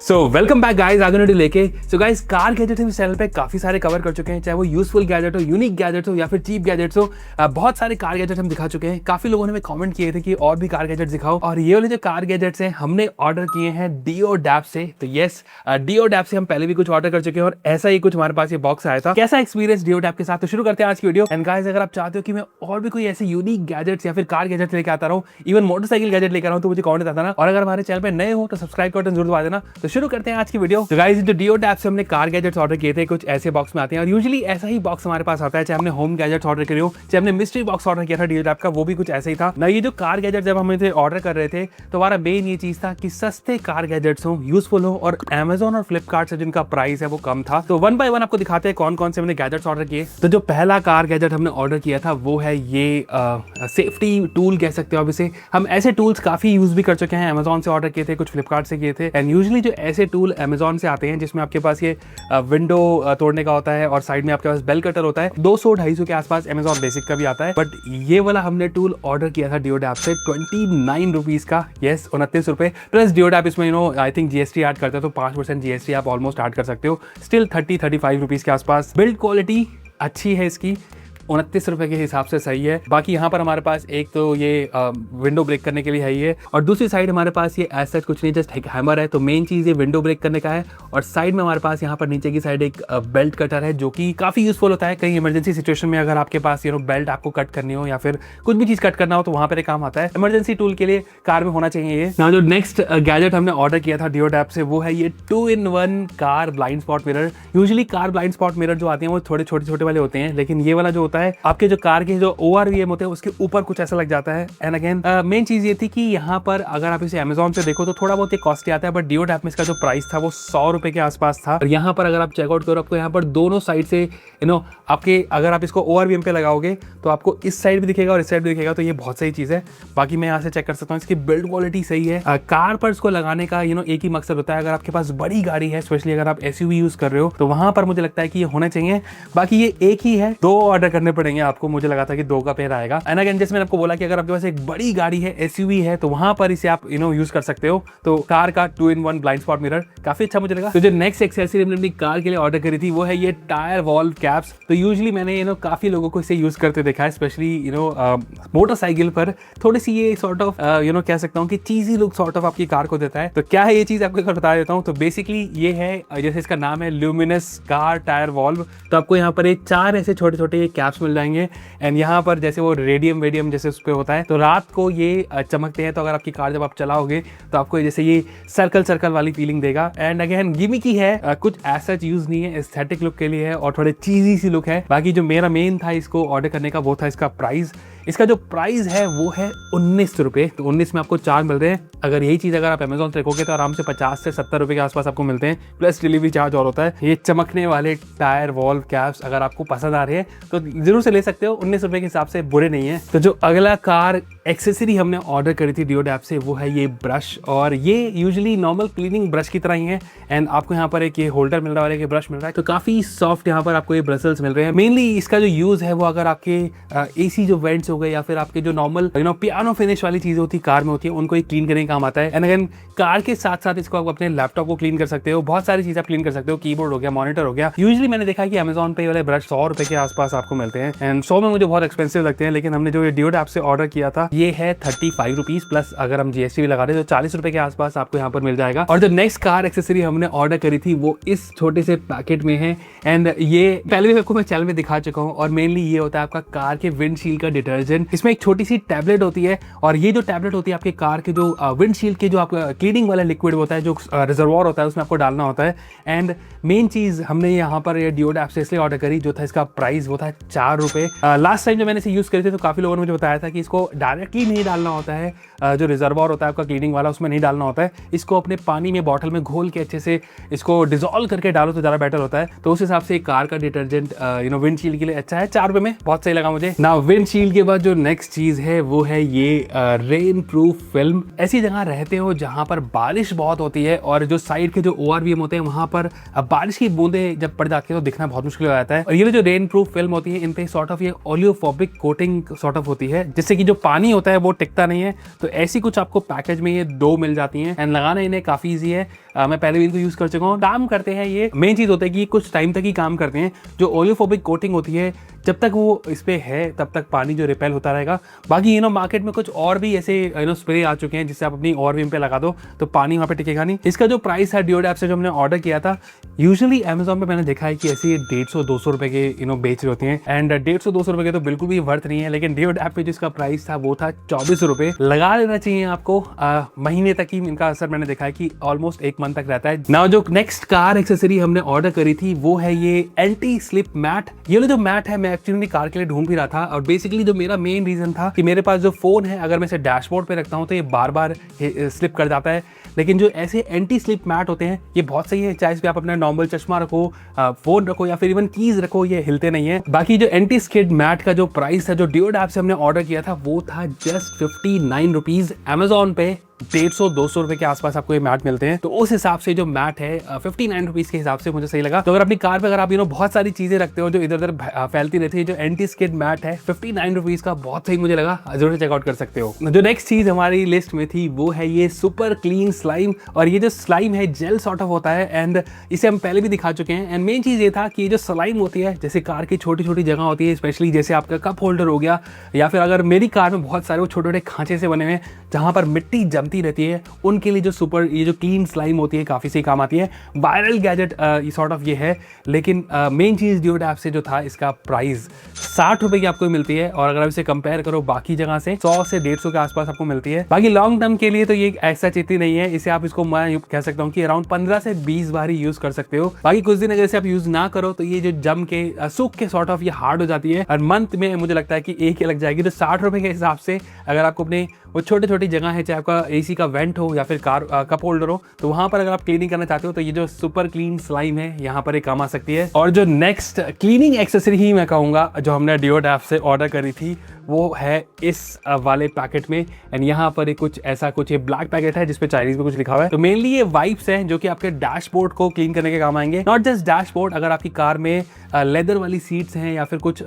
So welcome back guys, आगे video लेके। So guys, car gadget हम इस चैनल पे काफी सारे कवर कर चुके हैं, चाहे वो यूजफुल गैजेट हो, यूनिक गैजेट हो या फिर चीप गैजेट्स हो। बहुत सारे कार गैजेट हम दिखा चुके हैं। काफी लोगों ने हमें कमेंट किए थे कि और भी कार गैजेट दिखाओ, और ये वाले जो कार गैजेट्स हैं हमने ऑर्डर किए हैं डिओडैप से। तो यस, डिओडैप से हम पहले भी कुछ ऑर्डर कर चुके हैं और ऐसा ही कुछ हमारे पास ये बॉक्स आया था। कैसा एक्सपीरियंस डिओडैप के साथ, तो शुरू करते हैं आज की वीडियो। एंड गाइस, अगर आप चाहते हो कि मैं और भी कोई ऐसे यूनिक गैजेट्स या फिर कार गैजेट लेके आता रहूं, इवन मोटरसाइकिल गैजेट लेकर आऊं, तो मुझे कमेंट बताना। और अगर हमारे चैनल पे नए हो तो सब्सक्राइब का बटन जरूर दबा देना। तो शुरू करते हैं आज की वीडियो। तो गाइस, जो डिओडैप से हमने कार गैजेट्स ऑर्डर किए थे, कुछ ऐसे बॉक्स में आते हैं और यूजुअली ऐसा ही बॉक्स हमारे पास आता है। चाहे हमने होम गैजेट्स ऑर्डर करे हो, चाहे हमने मिस्ट्री बॉक्स ऑर्डर किया था डिओडैप का, वो भी कुछ ऐसे ही था ना। ये जो कार गैजेट जब हम इसे ऑर्डर कर रहे थे तो हमारा मेन ये चीज था कि सस्ते कार गैजेट्स हो, यूजफुल हो, और Amazon और फ्लिपकार्ट से जिनका प्राइस है वो कम था। तो वन बाय वन आपको दिखाते हैं कौन कौन से हमने गैजेट्स ऑर्डर किए। तो जो पहला कार गैजेट हमने ऑर्डर किया था वो है ये सेफ्टी टूल कह सकते हो। अब इसे हम ऐसे टूल्स काफी यूज भी कर चुके हैं। Amazon से ऑर्डर किए थे, कुछ फ्लिपकार्ट से किए थे। एंड यूजुअली जो ऐसे टूल Amazon से आते हैं जिसमें आपके पास ये विंडो तोड़ने का होता है और साइड में आपके पास बेल कटर होता है, 200-250 के आसपास Amazon बेसिक का भी आता है। बट ये वाला हमने टूल ऑर्डर किया था डिओडैप से 29 रुपीज का। यस, 29 रुपए प्लस डिओडैप इसमें आई थिंक जीएसटी ऐड करता है, तो 5% जीएसटी आप ऑलमोस्ट ऐड कर सकते हो। स्टिल 30-35 रुपीज के आसपास। बिल्ड क्वालिटी अच्छी है इसकी, 29 रुपए के हिसाब से सही है। बाकी यहाँ पर हमारे पास एक तो ये विंडो ब्रेक करने के लिए है ये, और दूसरी साइड हमारे पास ये ऐसा कुछ नहीं, जस्ट एक हैमर है। तो मेन चीज़ ये विंडो ब्रेक करने का है। और साइड में हमारे पास यहाँ पर नीचे की साइड एक बेल्ट कटर है, जो कि काफ़ी यूजफुल होता है कहीं इमरजेंसी सिचुएशन में। अगर आपके पास बेल्ट आपको कट करनी हो या फिर कुछ भी चीज़ कट करना हो तो वहाँ पर काम आता है। इमरजेंसी टूल के लिए कार में होना चाहिए ये ना। जो नेक्स्ट गैजेट हमने ऑर्डर किया था डिओडैप से वो है ये 2-in-1 car blind spot mirror. Usually car blind spot mirror जो आते हैं वो थोड़े छोटे वाले होते हैं, लेकिन ये वाला जो होता है आपके जो कार के जो ORVM होते हैं उसके ऊपर कुछ ऐसा लग जाता है। एंड अगेन मेन चीज ये थी कि यहाँ पर अगर आप इसे Amazon से देखो तो थोड़ा बहुत कॉस्टली आता है, बट डिओडैप में इसका जो प्राइस था वो 100 रुपए के आसपास था। और यहाँ पर अगर आप चेकआउट करो, आपको यहाँ पर दोनों साइड से आपके, अगर आप इसको ORVM पे लगाओगे तो आपको इस साइड भी दिखेगा और इस साइड भी दिखेगा। तो ये बहुत सही चीज है। बाकी मैं यहाँ से चेक कर सकता हूँ, इसकी बिल्ड क्वालिटी सही है। कार पर इसको लगाने का एक ही मकसद होता है। अगर आपके पास बड़ी गाड़ी है, स्पेशली अगर आप SUV यूज कर रहे हो, तो वहां पर मुझे लगता है कि ये होना चाहिए। बाकी ये एक ही है, 2 ऑर्डर करने पड़ेंगे आपको। मुझे लगा था कि 2 का पेयर आएगा। एंड अगेन, जैसे मैंने आपको बोला कि अगर आपके पास एक बड़ी गाड़ी है, SUV है, तो वहां पर इसे आप यूज कर सकते हो। तो कार का 2-in-1 ब्लाइंड स्पॉट मिरर काफी अच्छा मुझे लगा। तो जो नेक्स्ट एक्सेसरी हमने अपनी कार के लिए ऑर्डर करी थी वो है ये टायर वॉल्व कैप्स। तो यूजुअली मैंने काफी लोगों को इसे यूज करते देखा है, स्पेशली मोटरसाइकिल पर। थोड़ी सी ये सॉर्ट ऑफ कह सकता हूँ कि चीजी लुक सॉर्ट ऑफ आपकी कार को देता है। तो क्या है ये चीज, आपको एक बता देता हूँ। तो बेसिकली ये है, जैसे इसका नाम है ल्यूमिनस कार टायर वॉल्व। तो आपको यहाँ पर 4 ऐसे छोटे कैप्स मिल जाएंगे। एंड यहाँ पर जैसे वो रेडियम जैसे उस पे होता है, तो रात को ये चमकते हैं। तो अगर आपकी कार जब आप चलाओगे तो आपको जैसे ये सर्कल वाली फीलिंग देगा। एंड अगेन गिमिकी है, कुछ ऐसा यूज नहीं है, एस्थेटिक लुक के लिए है और थोड़े चीजी सी लुक है। बाकी जो मेरा मेन था इसको ऑर्डर करने का वो था इसका प्राइस। इसका जो प्राइस है वो है 19 रुपए। तो 19 में आपको 4 मिल रहे हैं। अगर यही चीज अगर आप Amazon से देखोगे तो आराम से 50 से 70 रुपए के आसपास आपको मिलते हैं, प्लस डिलीवरी चार्ज और होता है। ये चमकने वाले टायर वॉल्व कैप्स अगर आपको पसंद आ रहे हैं तो जरूर से ले सकते हो। 19 रुपए के हिसाब से बुरे नहीं है। तो जो अगला कार एक्सेसरी हमने ऑर्डर करी थी डिओडैप से वो है ये ब्रश। और ये यूजुअली नॉर्मल क्लीनिंग ब्रश की तरह ही है। एंड आपको यहाँ पर एक ये होल्डर मिल रहा है और एक ब्रश मिल रहा है। तो काफी सॉफ्ट यहाँ पर आपको ये ब्रशल्स मिल रहे हैं। मेनली इसका जो यूज है वो अगर आपके AC जो वेंट्स हो गए या फिर आपके जो नॉर्मल पियानो फिनिश वाली चीजें होती है कार में होती है, उनको क्लीन करने का काम आता है। एंड अगेन, कार के साथ साथ इसको आप अपने लैपटॉप को क्लीन कर सकते हो। बहुत सारी चीजें आप क्लीन कर सकते हो, कीबोर्ड हो गया, मॉनिटर हो गया। यूजुअली मैंने देखा है कि Amazon पे वाले ब्रश 100 रुपए के आसपास आपको मिलते हैं। एंड 100 में मुझे बहुत एक्सपेंसिव लगते हैं, लेकिन हमने जो ये डिओडैप से ऑर्डर किया था ये है 35 रुपीज, प्लस अगर हम GST भी लगा रहे तो 40 रुपए के आसपास आपको यहाँ पर मिल जाएगा। और जो नेक्स्ट कार एक्सेसरी हमने ऑर्डर करी थी वो इस छोटे से पैकेट में है। एंड ये पहले भी आपको मैं चैनल में दिखा चुका हूँ। और मेनली ये होता है आपका कार के विंडशील्ड का डिटर्जेंट। इसमें एक छोटी सी टैबलेट होती है, और ये जो टैबलेट होती है आपके कार के जो विंडशील्ड के जो आपका क्लीनिंग वाला लिक्विड होता है, जो रिजर्वॉयर होता है, उसमें आपको डालना होता है। एंड मेन चीज हमने यहाँ पर ये डिओडैप से इसलिए ऑर्डर करी, जो था इसका प्राइस वो था 4 रुपए। लास्ट टाइम जब मैंने इसे यूज करे थे तो काफी लोगों ने मुझे बताया था कि इसको डायरेक्टली नहीं डालना होता है, जो रिजर्वॉयर होता है आपका क्लीनिंग वाला उसमें नहीं डालना होता है। इसको अपने पानी में बॉटल में घोल के अच्छे से इसको डिजोल्व करके डालो तो ज्यादा बेटर होता है। तो उस हिसाब से कार का डिटर्जेंट विंडशील्ड के लिए अच्छा है। 4 रुपए में बहुत सही लगा मुझे ना। विंडशील्ड के बाद जो नेक्स्ट चीज है वो है ये रेन प्रूफ फिल्म। ऐसी जगह रहते हो जहां पर बारिश बहुत होती है और जो साइड के जो ORVM होते हैं वहां पर बारिश की बूंदे जब पड़ जाती है तो दिखना बहुत मुश्किल हो जाता है। और ये जो रेन प्रूफ फिल्म होती है इन पे सॉर्ट ऑफ ये ओलियोफोबिक कोटिंग सॉर्ट ऑफ होती है, जिससे कि जो पानी पानी होता है वो टिकता नहीं है। तो ऐसी कुछ आपको पैकेज में ये 2 मिल जाती हैं एंड लगाना इन्हें काफ़ी ईजी है। मैं पहले भी इनको यूज़ कर चुका हूँ। काम करते हैं ये, मेन चीज़ होता है कि कुछ टाइम तक ही काम करते हैं। जो ओलियोफोबिक कोटिंग होती है जब तक वो इस पर है तब तक पानी जो रिपेल होता रहेगा। बाकी मार्केट में कुछ और भी ऐसे स्प्रे आ चुके हैं जिससे आप अपनी और विम पे लगा दो तो पानी वहाँ पे टिकेगा नहीं। इसका जो प्राइस है डिओड ऐप से जो हमने ऑर्डर किया था, यूजुअली अमेजोन पे मैंने देखा है कि ऐसे 150-200 रुपए के बेच रहे होते हैं एंड 150-200 रुपए के तो बिल्कुल भी वर्थ नहीं है। लेकिन डिओड ऐप पे जिसका प्राइस था वो था 24 रुपए। लगा लेना चाहिए आपको। महीने तक ही इनका असर मैंने देखा है कि ऑलमोस्ट 1 मंथ तक रहता है। नाउ जो नेक्स्ट कार एक्सेसरी हमने ऑर्डर करी थी वो है ये एंटी स्लिप मैट। ये जो मैट है मैं एक्चुअली कार के लिए ढूंढ भी रहा था और बेसिकली जो मेरा मेन रीजन था कि मेरे पास जो फोन है अगर मैं इसे डैशबोर्ड पे रखता हूँ तो ये बार बार स्लिप कर जाता है। लेकिन जो ऐसे एंटी स्लिप मैट होते हैं ये बहुत सही है, चाहे इस पे आप अपना नॉर्मल चश्मा रखो, फोन रखो या फिर इवन कीज रखो, ये हिलते नहीं है। बाकी जो एंटी स्किड मैट का जो प्राइस था जो डिओड ऐप से हमने ऑर्डर किया था वो था जस्ट 59 रुपीज। अमेजोन पे 150-200 रुपए के आसपास आपको ये मैट मिलते हैं। तो उस हिसाब से जो मैट है 59 रुपीज के हिसाब से मुझे सही लगा। तो अगर अपनी कार पे अगर आप बहुत सारी चीजें रखते हो जो इधर उधर फैलती रहती है, जो एंटी स्किड मैट है 59 रुपीज का बहुत सही मुझे लगा, जरूर चेकआउट कर सकते हो। जो नेक्स्ट चीज हमारी लिस्ट में थी वो है ये सुपर क्लीन स्लाइम। और ये जो स्लाइम है जेल सॉर्ट ऑफ होता है एंड इसे हम पहले भी दिखा चुके हैं। एंड मेन चीज ये था कि ये जो स्लाइम होती है जैसे कार की छोटी छोटी जगह होती है, स्पेशली जैसे आपका कप होल्डर हो गया या फिर अगर मेरी कार में बहुत सारे वो छोटे छोटे खांचे से बने हुए जहां पर मिट्टी जमती रहती है, उनके लिए ये जो क्लीन स्लाइम होती है काफ़ी सही काम आती है। वायरल गैजेट सॉर्ट ऑफ ये है। लेकिन मेन चीज़ डिओड ऐप से जो था इसका प्राइस 60 रुपए की आपको मिलती है और अगर आप इसे कंपेयर करो बाकी जगह से 100 से 150 के आसपास आपको मिलती है। बाकी लॉन्ग टर्म के लिए तो ये ऐसा चीज नहीं है। इसे आप इसको मैं कह सकता हूँ कि अराउंड 15 से 20 बार ही यूज कर सकते हो। बाकी कुछ दिन अगर इसे आप यूज ना करो तो ये जो जम के सूख के सॉर्ट ऑफ ये हार्ड हो जाती है और मंथ में मुझे लगता है कि एक ही लग जाएगी। तो 60 रुपए के हिसाब से अगर आपको अपने वो छोटी छोटी जगह है, चाहे आपका एसी का वेंट हो या फिर कार कप होल्डर हो, तो वहां पर अगर आप क्लीनिंग करना चाहते हो तो ये जो सुपर क्लीन स्लाइम है यहाँ पर एक काम आ सकती है। और जो नेक्स्ट क्लीनिंग एक्सेसरी ही मैं कहूँगा जो हमने डिओड ऐप से ऑर्डर करी थी वो है इस वाले पैकेट में। एंड यहाँ पर कुछ ऐसा कुछ ये ब्लैक पैकेट है जिसपे चाइनीज में कुछ लिखा हुआ है। तो मेनली ये वाइप्स हैं जो कि आपके डैशबोर्ड को क्लीन करने के काम आएंगे। नॉट जस्ट डैशबोर्ड, अगर आपकी कार में लेदर वाली सीट्स हैं या फिर कुछ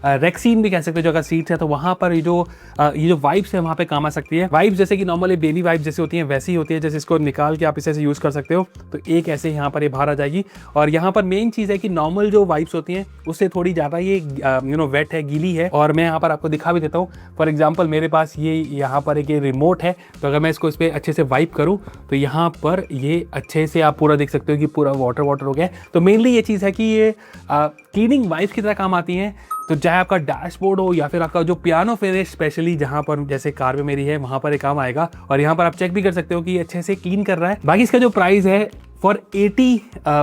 रेक्सीन भी कह सकते हो जो अगर सीट्स है तो वहां पर ये जो वाइप्स है वहां पे काम आ सकती है। वाइप्स जैसे कि नॉर्मली बेबी वाइप्स जैसे होती हैं वैसी ही होती है, जैसे इसको निकाल के आप इसे यूज कर सकते हो। तो एक ऐसे यहाँ पर ये बाहर आ जाएगी। और यहाँ पर मेन चीज है कि नॉर्मल जो वाइप्स होती हैं उससे थोड़ी ज्यादा ये वेट है, गीली है। और मैं यहाँ पर आपको दिखा भी देता हूँ। फॉर एग्जाम्पल मेरे पास ये यहाँ पर एक रिमोट है, तो अगर मैं इसको इस पर अच्छे से वाइप करूँ तो यहाँ पर ये अच्छे से आप पूरा देख सकते हो कि पूरा वाटर हो गया। तो मेनली ये चीज़ है कि ये क्लीनिंग वाइप्स की तरह काम आती हैं। तो चाहे आपका डैशबोर्ड हो या फिर आपका जो पियानो फिनिश स्पेशली जहां पर जैसे कार में मेरी है वहां पर एक काम आएगा। और यहाँ पर आप चेक भी कर सकते हो कि अच्छे से क्लीन कर रहा है। बाकी इसका जो प्राइस है for 80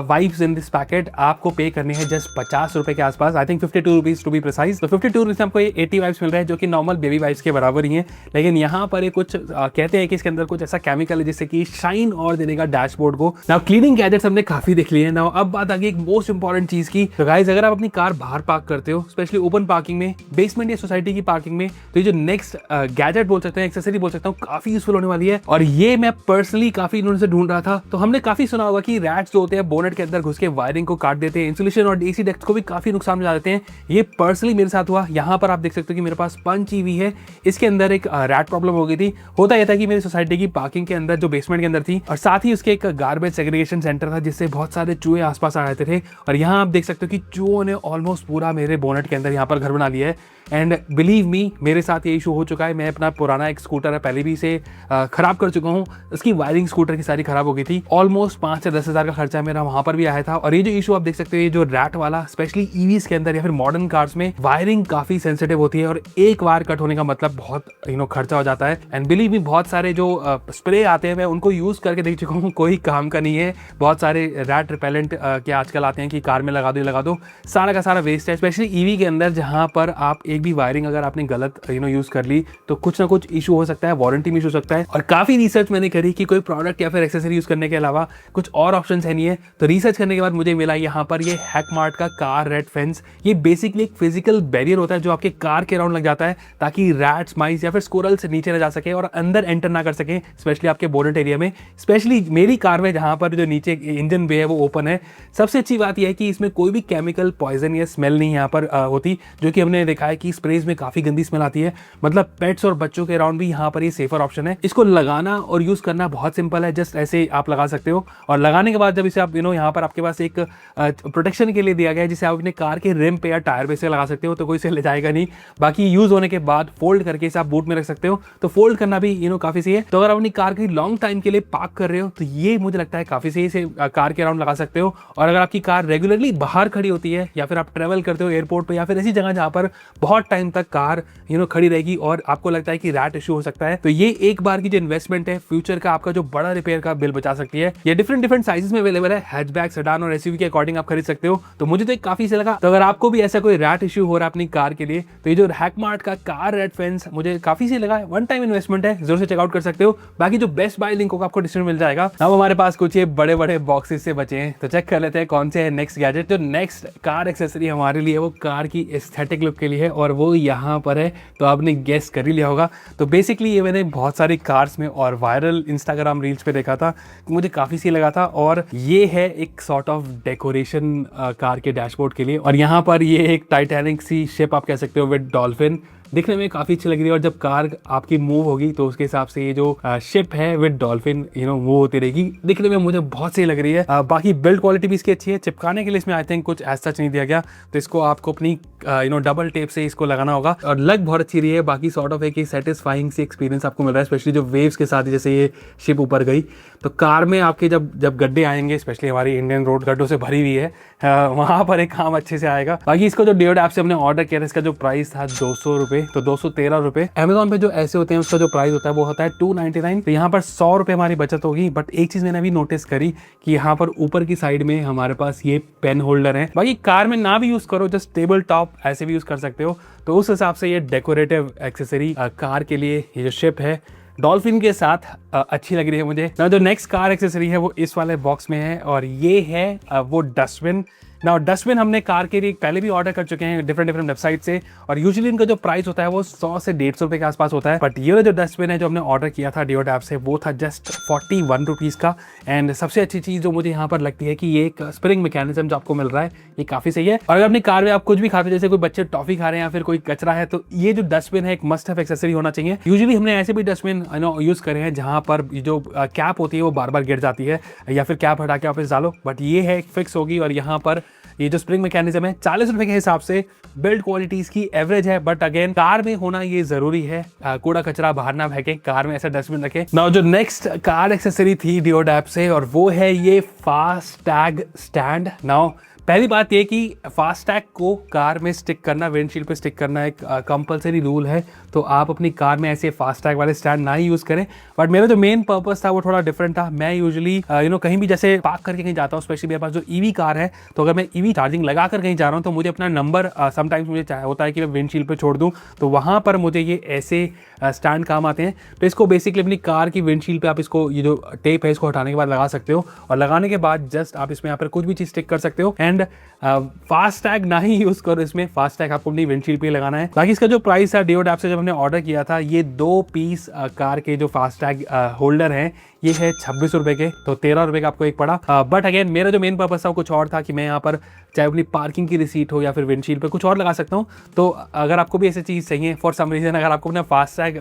wipes in this packet आपको पे करने हैं जस्ट 50 रुपए के आसपास। I think 52 rupees to be precise. तो 52 रुपीज में आपको ये 80 वाइप्स मिल रहे हैं जो कि नॉर्मल बेबी वाइप्स के बराबर ही हैं। लेकिन यहाँ पर कुछ कहते हैं कि इसके अंदर कुछ ऐसा केमिकल है जिससे कि शाइन और देने का डैशबोर्ड को। नाउ क्लीनिंग गैजेट्स हमने काफी देख लिए हैं। नाउ अब बात आ गई एक मोस्ट इंपॉर्टेंट चीज की। तो गाइस अगर आप अपनी कार बाहर पार्क करते हो, स्पेशली ओपन पार्किंग में, बेसमेंट या सोसाइटी की पार्किंग में, तो ये जो नेक्स्ट गैजेट बोल सकते हैं, एक्सेसरी बोल सकता हूँ, काफी यूजफुल होने वाली है। और ये मैं पर्सनली काफी इन्होंने से ढूंढ रहा था। तो हमने काफी सुना होगा कि रैट्स होते हैं बोनेट के अंदर घुस के वायरिंग को काट देते हैं, इंसुलेशन और एसी डक्ट्स को भी काफी नुकसान पहुंचा देते हैं। ये पर्सनली मेरे साथ हुआ। यहाँ पर आप देख सकते हो कि मेरे पास पंच ईवी है, इसके अंदर एक रैट प्रॉब्लम हो गई थी। होता यह था कि मेरी सोसाइटी की पार्किंग के अंदर जो बेसमेंट के अंदर थी और साथ ही उसके एक गार्बेज सेग्रीगेशन सेंटर था जिससे बहुत सारे चूहे आसपास आ जाते थे। और यहाँ आप देख सकते हो कि चूहों ने ऑलमोस्ट पूरा मेरे बोनेट के अंदर यहाँ पर घर बना लिया है। एंड बिलीव मी मेरे साथ ये इशू हो चुका है। मैं अपना पुराना एक स्कूटर है पहले भी इसे खराब कर चुका हूँ। इसकी वायरिंग स्कूटर की सारी खराब हो गई थी। ऑलमोस्ट 5 से 10 हज़ार का खर्चा मेरा वहां पर भी आया था। और ये जो इशू आप देख सकते हो, ये जो रैट वाला, स्पेशली ईवीज के अंदर या फिर मॉडर्न कार्स में वायरिंग काफी सेंसिटिव होती है और एक वायर कट होने का मतलब बहुत खर्चा हो जाता है। एंड बिलीव मी बहुत सारे जो स्प्रे आते हैं मैं उनको यूज करके देख चुका हूँ, कोई काम का नहीं है। बहुत सारे रैट रिपेलेंट के आजकल आते हैं कि कार में लगा दो, सारा का सारा वेस्ट है। स्पेशली ईवी के अंदर जहां पर आप एक भी वायरिंग अगर आपने गलत यूज कर ली तो कुछ ना कुछ इशू हो सकता है, वारंटी में इशू हो सकता है। और काफी रिसर्च मैंने करी कि कोई प्रोडक्ट या फिर एक्सेसरी यूज करने के अलावा कुछ कुछ और ऑप्शन है नहीं है। तो रिसर्च करने के बाद मुझे मिला यहाँ पर ये हैकमार्ट का कार रेट फेंस। ये बेसिकली एक फिजिकल बैरियर होता है जो आपके कार के अराउंड लग जाता है ताकि रैट्स, माइस या फिर स्क्विरल से नीचे न जा सके और अंदर एंटर ना कर सके, स्पेशली आपके बोनेट एरिया में। स्पेशली मेरी कार में जहाँ पर जो नीचे इंजन बे है वो ओपन है। सबसे अच्छी बात यह है कि इसमें कोई भी केमिकल पॉइजन या स्मेल नहीं यहाँ पर होती, जो कि हमने देखा है कि स्प्रेज में काफ़ी गंदी स्मेल आती है। मतलब पेट्स और बच्चों के अराउंड भी यहाँ पर ये सेफर ऑप्शन है। इसको लगाना और यूज़ करना बहुत सिंपल है, जस्ट ऐसे आप लगा सकते हो। और लगाने के बाद जब इसे आप यहाँ पर आपके पास एक प्रोटेक्शन के लिए दिया गया है जिसे आप अपने कार के रिम पे या टायर पे से लगा सकते हो, तो कोई इसे ले जाएगा नहीं। बाकी यूज़ होने के बाद फोल्ड करके इसे आप बूट में रख सकते हो, तो फोल्ड करना भी काफ़ी सही है। तो अगर आप अपनी कार की लॉन्ग टाइम के लिए पार्क कर रहे हो तो ये मुझे लगता है काफ़ी सही, इसे कार के अराउंड लगा सकते हो। और अगर आपकी कार रेगुलरली बाहर खड़ी होती है या फिर आप ट्रेवल करते हो एयरपोर्ट पे या फिर ऐसी जगह जहाँ पर बहुत टाइम तक कार खड़ी रहेगी और आपको लगता है कि रैट इशू हो सकता है, तो ये एक बार की जो इन्वेस्टमेंट है फ्यूचर का आपका जो बड़ा रिपेयर का बिल बचा सकती है। ये डिफरेंट साइजेस में अवेलेबल है, हैचबैक, सेडान और एसयूवी के अकॉर्डिंग आप खरीद सकते हो। तो मुझे तो काफी से लगा। तो अगर आपको भी ऐसा कोई रैट इशू हो रहा है अपनी कार के लिए, तो ये जो हैकमार्ट का कार रेट फेंस मुझे काफी से लगा। वन टाइम इन्वेस्टमेंट है, जरूर से चेकआउट कर सकते हो। बाकी जो बेस्ट बाय लिंक होगा आपको डिस्क्रिप्शन मिल जाएगा। अब हमारे पास कुछ ये बड़े बड़े बॉक्सेस से बचे हैं, तो चेक कर लेते हैं कौन से है नेक्स्ट गैजेट। जो नेक्स्ट कार एक्सेसरी हमारे लिए वो कार की एस्थेटिक लुक के लिए है और वो यहाँ पर है। तो आपने गेस कर ही लिया होगा। तो बेसिकली ये मैंने बहुत सारी कार्स में और वायरल इंस्टाग्राम रील्स पे देखा था, मुझे काफ़ी सही लगा था। और ये है एक सॉर्ट ऑफ डेकोरेशन कार के डैशबोर्ड के लिए। और यहाँ पर ये एक टाइटैनिक सी शिप आप कह सकते हो विद डॉल्फिन, दिखने में काफ़ी अच्छी लग रही है। और जब कार आपकी मूव होगी तो उसके हिसाब से ये जो शिप है विद डॉल्फिन मूव होती रहेगी, दिखने में मुझे बहुत सही लग रही है। बाकी बिल्ड क्वालिटी भी इसकी अच्छी है। चिपकाने के लिए इसमें आई थिंक कुछ ऐसा नहीं दिया गया, तो इसको आपको अपनी डबल टेप से इसको लगाना होगा। और लग बहुत अच्छी रही है। बाकी सॉर्ट ऑफ एक सेटिस्फाइंग सी एक्सपीरियंस आपको मिल रहा है, स्पेशली जो वेव्स के साथ जैसे ये शिप ऊपर गई तो कार में आपके जब गड्ढे आएंगे, स्पेशली हमारी इंडियन रोड गड्ढों से भरी हुई है, वहाँ पर एक काम अच्छे से आएगा। बाकी इसको जो डियोड ऐप से हमने ऑर्डर किया था, इसका जो प्राइस था 200 रुपये, तो 213 रुपये। अमेजॉन पे जो ऐसे होते हैं उसका जो प्राइस होता है वो होता है 299। तो यहाँ पर 100 रुपये हमारी बचत होगी। बट एक चीज़ मैंने अभी नोटिस करी कि यहाँ पर ऊपर की साइड में हमारे पास ये पेन होल्डर है। बाकी कार में ना भी यूज़ करो, जस्ट टेबल टॉप ऐसे भी यूज़ कर सकते हो। तो उस हिसाब से ये डेकोरेटिव एक्सेसरी कार के लिए ये जो शिप है डॉल्फिन के साथ अच्छी लग रही है मुझे। ना जो नेक्स्ट कार एक्सेसरी है वो इस वाले बॉक्स में है और ये है वो डस्टबिन। ना डस्टबिन हमने कार के लिए पहले भी ऑर्डर कर चुके हैं डिफरेंट वेबसाइट से, और यूजुअली इनका जो प्राइस होता है वो 100 से 150 रुपये के आसपास होता है। बट ये जो डस्टबिन है जो हमने ऑर्डर किया था डियोड ऐप से, वो था जस्ट 41 रुपीज़ का। एंड सबसे अच्छी चीज़ जो मुझे यहाँ पर लगती है कि ये एक स्प्रिंग मैकेनिज्म जो आपको मिल रहा है ये काफ़ी सही है। और अगर अपनी कार में आप कुछ भी खाते हैं, जैसे कोई बच्चे टॉफी खा रहे हैं या फिर कोई कचरा है, तो ये जो डस्टबिन है एक मस्ट हैव एक्सेसरी होना चाहिए। यूजुअली हमने ऐसे भी डस्टबिन यूज़ करे हैं जहाँ पर जो कैप होती है वो बार बार गिर जाती है या फिर कैप हटा के वापस डालो, बट ये है फिक्स होगी। और यहाँ पर ये जो स्प्रिंग मैकेनिज्म है 40 रुपए के हिसाब से बिल्ड क्वालिटी इसकी एवरेज है। बट अगेन कार में होना ये जरूरी है, कूड़ा कचरा बाहर ना फेंके, कार में ऐसा डस्टबिन रखे। नाउ जो नेक्स्ट कार एक्सेसरी थी डियोड ऐप से, और वो है ये फास्टैग स्टैंड। नाउ पहली बात ये कि फास्टैग को कार में स्टिक करना, विंडशील्ड पे स्टिक करना एक कंपलसरी रूल है। तो आप अपनी कार में ऐसे फास्टैग वाले स्टैंड ना ही यूज़ करें। बट मेरा जो मेन पर्पस था वो थोड़ा डिफरेंट था। मैं यूजुअली कहीं भी जैसे पार्क करके कहीं जाता हूँ, स्पेशली मेरे पास जो ईवी कार है, तो अगर मैं ईवी चार्जिंग लगा कर कहीं जा रहा हूँ तो मुझे अपना नंबर समटाइम्स मुझे होता है कि मैं विंडशील्ड पे छोड़ दूँ, तो वहाँ पर मुझे ये ऐसे स्टैंड काम आते हैं। तो इसको बेसिकली अपनी कार की विंडशील्ड पे आप इसको ये जो टेप है इसको हटाने के बाद लगा सकते हो, और लगाने के बाद जस्ट आप इसमें यहाँ पर कुछ भी चीज़ स्टिक कर सकते हो। एंड फास्टैग ना ही यूज़ करो इसमें, फास्टैग आपको अपनी विंडशील्ड पे लगाना है। बाकी इसका जो प्राइस है डियोड ऐप से जब हमने ऑर्डर किया था, ये 2 पीस कार के जो फास्टैग होल्डर हैं ये है 26 रुपए के, तो 13 रुपए का आपको एक पड़ा। बट अगेन मेरा जो मेन पर्पस था वो कुछ और था कि मैं यहाँ पर चाहे अपनी पार्किंग की रिसीट हो या फिर विंडशील्ड पे कुछ और लगा सकता हूँ। तो अगर आपको भी ऐसी चीज़ चाहिए फॉर सम रीजन, अगर आपको अपना फास्टैग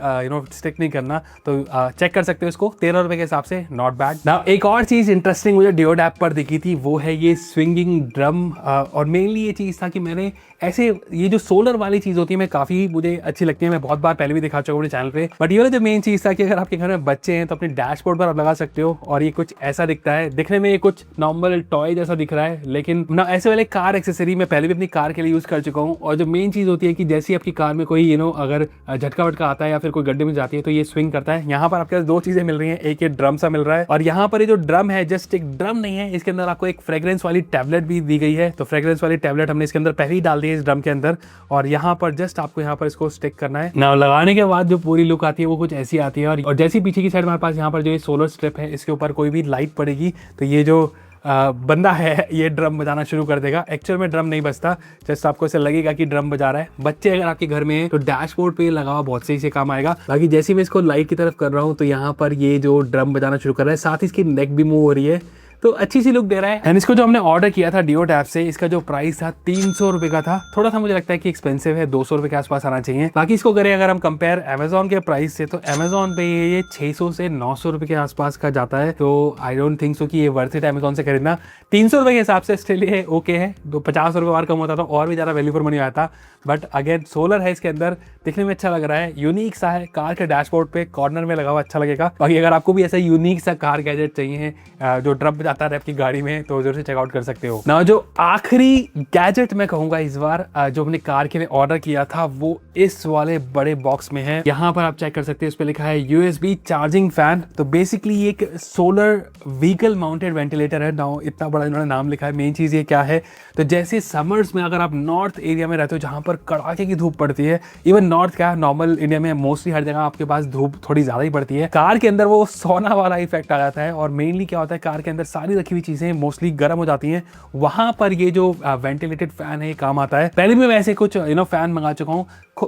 स्टिक नहीं करना, तो चेक कर सकते हो इसको 13 रुपए के हिसाब से, नॉट बैड। नाउ एक और चीज़ इंटरेस्टिंग मुझे डियोड ऐप पर दिखी थी, वो है ये स्विंगिंग ड्रम। और मेनली ये चीज़ था कि मैंने ऐसे ये जो सोलर वाली चीज़ होती है मैं काफ़ी मुझे अच्छी लगती है, मैं बहुत बार पहले भी दिखा चुका हूँ अपने चैनल पे। बट ये जो मेन चीज़ था कि अगर आपके घर में बच्चे हैं तो अपने डैशबोर्ड पर आप लगा सकते हो, और ये कुछ ऐसा दिखता है। दिखने में ये कुछ नॉर्मल टॉय जैसा दिख रहा है, लेकिन ना ऐसे वाले कार एक्सेसरी मैं पहले भी अपनी कार के लिए यूज़ कर चुका हूँ। और जो मेन चीज़ होती है कि जैसे आपकी कार में कोई अगर झटका वटका आता है या फिर कोई गड्ढे में जाती है तो ये स्विंग करता है। यहाँ पर आपके पास 2 चीज़ें मिल रही हैं, एक ये ड्रम सा मिल रहा है, और यहाँ पर ये जो ड्रम है जस्ट एक ड्रम नहीं है, इसके अंदर आपको एक फ्रेग्रेंस वाली टैबलेट भी दी गई है। तो फ्रेग्रेंस वाली टैबलेट हमने इसके अंदर पहले ही डाल दी चाहिए इस ड्रम के अंदर, और यहाँ पर जस्ट आपको यहाँ पर इसको स्टिक करना है ना। लगाने के बाद जो पूरी लुक आती है वो कुछ ऐसी आती है। और जैसे पीछे की साइड हमारे पास यहाँ पर जो ये सोलर स्ट्रिप है, इसके ऊपर कोई भी लाइट पड़ेगी तो ये जो बंदा है ये ड्रम बजाना शुरू कर देगा। एक्चुअल में ड्रम नहीं बजता, जस्ट आपको ऐसे लगेगा कि ड्रम बजा रहा है। बच्चे अगर आपके घर में है तो डैशबोर्ड पे लगा हुआ बहुत सही से काम आएगा। बाकी जैसे मैं इसको लाइट की तरफ कर रहा हूँ तो यहाँ पर ये जो ड्रम बजाना शुरू कर रहा है, साथ ही इसकी नेक भी मूव हो रही है, तो अच्छी सी लुक दे रहा है। एंड इसको जो हमने ऑर्डर किया था डिओड ऐप से, इसका जो प्राइस था 300 रुपये का था। थोड़ा सा मुझे लगता है कि एक्सपेंसिव है, 200 रुपये के आसपास आना चाहिए। बाकी इसको करें अगर हम कंपेयर अमेजोन के प्राइस से, तो अमेजोन पे ये 600 से 900 रुपये के आसपास का जाता है। तो आई डोंट थिंक सो कि ये वर्थ इट अमेजोन से खरीदना। 300 रुपये के हिसाब से स्टिल ये ओके है। 50 रुपये और कम होता तो और भी ज़्यादा वैल्यू फॉर मनी आता। बट अगेन सोलर है इसके अंदर, दिखने में अच्छा लग रहा है, यूनिक सा है। कार के डैशबोर्ड पे कॉर्नर में लगा हुआ अच्छा लगेगा। बाकी अगर आपको भी ऐसा यूनिक सा कार गैजेट चाहिए जो ड्रम बजाता है आपकी गाड़ी में, तो जरूर से चेकआउट कर सकते हो ना। जो आखिरी गैजेट मैं कहूंगा इस बार जो हमने कार के लिए ऑर्डर किया था, वो इस वाले बड़े बॉक्स में है। यहाँ पर आप चेक कर सकते हैं, इस पे लिखा है USB चार्जिंग फैन। तो बेसिकली एक सोलर व्हीकल माउंटेड वेंटिलेटर है ना। इतना बड़ा इन्होंने नाम लिखा है। मेन चीज ये क्या है, तो जैसे समर्स में अगर आप नॉर्थ एरिया में रहते हो जहां पर कड़ाके की धूप पड़ती है, इवन नॉर्थ क्या नॉर्मल इंडिया में मोस्टली हर जगह आपके पास धूप थोड़ी ज्यादा ही पड़ती है, कार के अंदर वो सोना वाला इफेक्ट आ जाता है। और मेनली क्या होता है, कार के अंदर सारी रखी हुई चीजें मोस्टली गर्म हो जाती हैं। वहां पर ये जो वेंटिलेटेड फैन है काम आता है। पहले भी मैं ऐसे कुछ फैन मंगा चुका हूँ,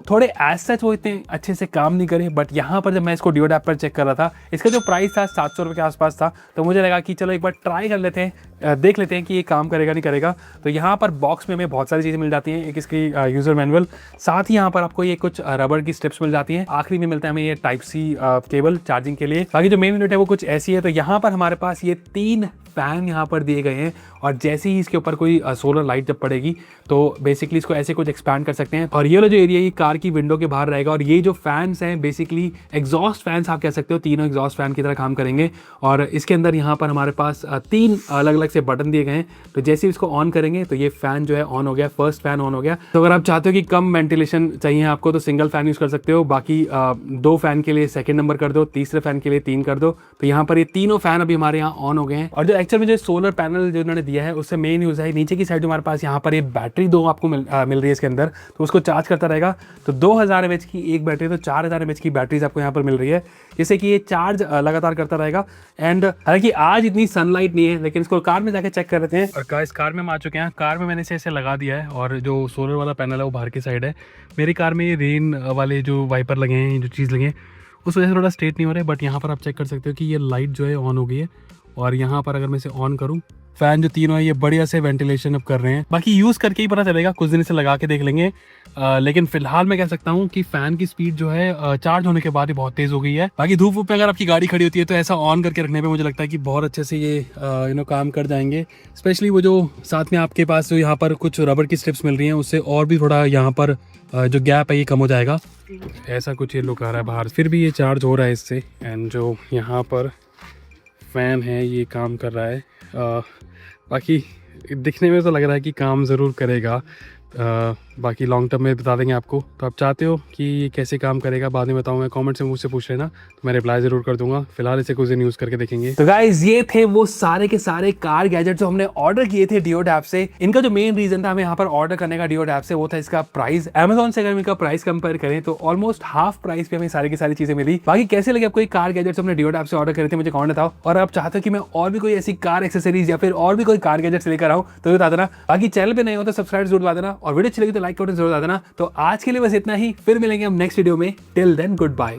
थोड़े एज सच वो इतने अच्छे से काम नहीं करे। बट यहाँ पर जब मैं इसको डिओड ऐप पर चेक कर रहा था, इसका जो प्राइस था 700 रुपये के आसपास था। तो मुझे लगा कि चलो एक बार ट्राई कर लेते हैं, देख लेते हैं कि ये काम करेगा नहीं करेगा। तो यहाँ पर बॉक्स में हमें बहुत सारी चीज़ें मिल जाती हैं। एक इसकी यूज़र मैनुअल, साथ ही यहाँ पर आपको ये कुछ रबर की स्ट्रिप्स मिल जाती हैं। आखिरी में मिलता है हमें ये Type-C केबल चार्जिंग के लिए। बाकी जो मेन यूनिट है वो कुछ ऐसी है। तो यहाँ पर हमारे पास ये 3 फैन यहाँ पर दिए गए हैं, और जैसे ही इसके ऊपर कोई सोलर लाइट जब पड़ेगी तो बेसिकली इसको ऐसे कुछ एक्सपैंड कर सकते हैं। और ये वाला जो एरिया ये कार की विंडो के बाहर रहेगा। और ये जो फैंस हैं बेसिकली एग्जॉस्ट फैंस आप कह सकते हो, तीनों एग्जॉस्ट फैन की तरह काम करेंगे। और इसके अंदर यहाँ पर हमारे पास 3 अलग अलग से बटन दिए गए हैं। तो जैसे ही इसको ऑन करेंगे तो ये फैन जो है ऑन हो गया, फर्स्ट फैन ऑन हो गया। तो अगर आप चाहते हो कि कम वेंटिलेशन चाहिए आपको तो सिंगल फैन यूज़ कर सकते हो। बाकी 2 फैन के लिए 2nd नंबर कर दो, तीसरे फैन के लिए 3 कर दो। तो यहाँ पर ये तीनों फैन अभी हमारे यहाँ ऑन हो गए हैं। और जो एक्चुअल में जो सोलर पैनल जो उन्होंने दिया है उससे मेन यूज़ है नीचे की साइड जो हमारे पास यहाँ पर ये बैटरी 2 आपको मिल रही है इसके अंदर, तो उसको चार्ज करता रहेगा। तो 2000 mAh की एक बैटरी, तो 4000 mAh की बैटरीज आपको यहाँ पर मिल रही है, जिससे कि ये चार्ज लगातार करता रहेगा। एंड हालांकि आज इतनी सनलाइट नहीं है, लेकिन इसको कार में जाके चेक कर लेते हैं। और इस कार में हम आ चुके हैं। कार में मैंने इसे ऐसे लगा दिया है, और जो सोलर वाला पैनल है वो बाहर की साइड है। मेरी कार में ये रेन वाले जो वाइपर लगे हैं, जो चीज़ लगे हैं, उस वजह से थोड़ा स्ट्रेट नहीं हो रहा है। बट यहाँ पर आप चेक कर सकते हो कि ये लाइट जो है ऑन हो गई है। और यहाँ पर अगर मैं इसे ऑन करूँ, फैन जो तीनों है ये बढ़िया से वेंटिलेशन अब कर रहे हैं। बाकी यूज़ करके ही पता चलेगा, कुछ दिन इसे लगा के देख लेंगे। लेकिन फिलहाल मैं कह सकता हूँ कि फ़ैन की स्पीड जो है चार्ज होने के बाद ही बहुत तेज़ हो गई है। बाकी धूप वूप में अगर आपकी गाड़ी खड़ी होती है तो ऐसा ऑन करके रखने पे मुझे लगता है कि बहुत अच्छे से ये काम कर जाएंगे। स्पेशली वो जो साथ में आपके पास जो यहाँ पर कुछ रबर की स्ट्रिप्स मिल रही हैं, उससे और भी थोड़ा यहाँ पर जो गैप है ये कम हो जाएगा। ऐसा कुछ ये लुक आ रहा है बाहर, फिर भी ये चार्ज हो रहा है इससे। एंड जो यहाँ पर फ़ैन है ये काम कर रहा है। बाकी दिखने में तो लग रहा है कि काम ज़रूर करेगा। बाकी लॉन्ग टर्म में बता देंगे आपको। तो आप चाहते हो कि ये कैसे काम करेगा बाद में बताऊंगा, कमेंट से मुझसे पूछ लेना, तो मैं रिप्लाई ज़रूर कर दूंगा। फिलहाल इसे कुछ दिन यूज़ करके देखेंगे। तो गाइज ये थे वो सारे के सारे कार गैजेट जो हमने ऑर्डर किए थे डिओड ऐप से। इनका जो मेन रीज़न था हमें यहाँ पर ऑर्डर करने का डिओड ऐप से, वो था इसका प्राइस। अमेजोन से अगर इनका प्राइस कंपेयर करें तो ऑलमोस्ट हाफ प्राइस पे हमें सारी की सारी चीज़ें मिली। बाकी कैसे लगे आपको कार गैजेट्स हमने डिओड ऐप से ऑर्डर करे थे, मुझे कमेंट बताओ। और आप चाहते हो कि मैं और भी कोई ऐसी कार एक्सेसरीज या फिर और भी कोई कार गैजेट्स लेकर आऊँ तो बता देना। बाकी चैनल पे नहीं हो तो सब्सक्राइब जरूर बता देना, और वीडियो अच्छी लगी तो लाइक जरूर बता देना। तो आज के लिए बस इतना ही, फिर मिलेंगे हम नेक्स्ट वीडियो में। Till then good bye.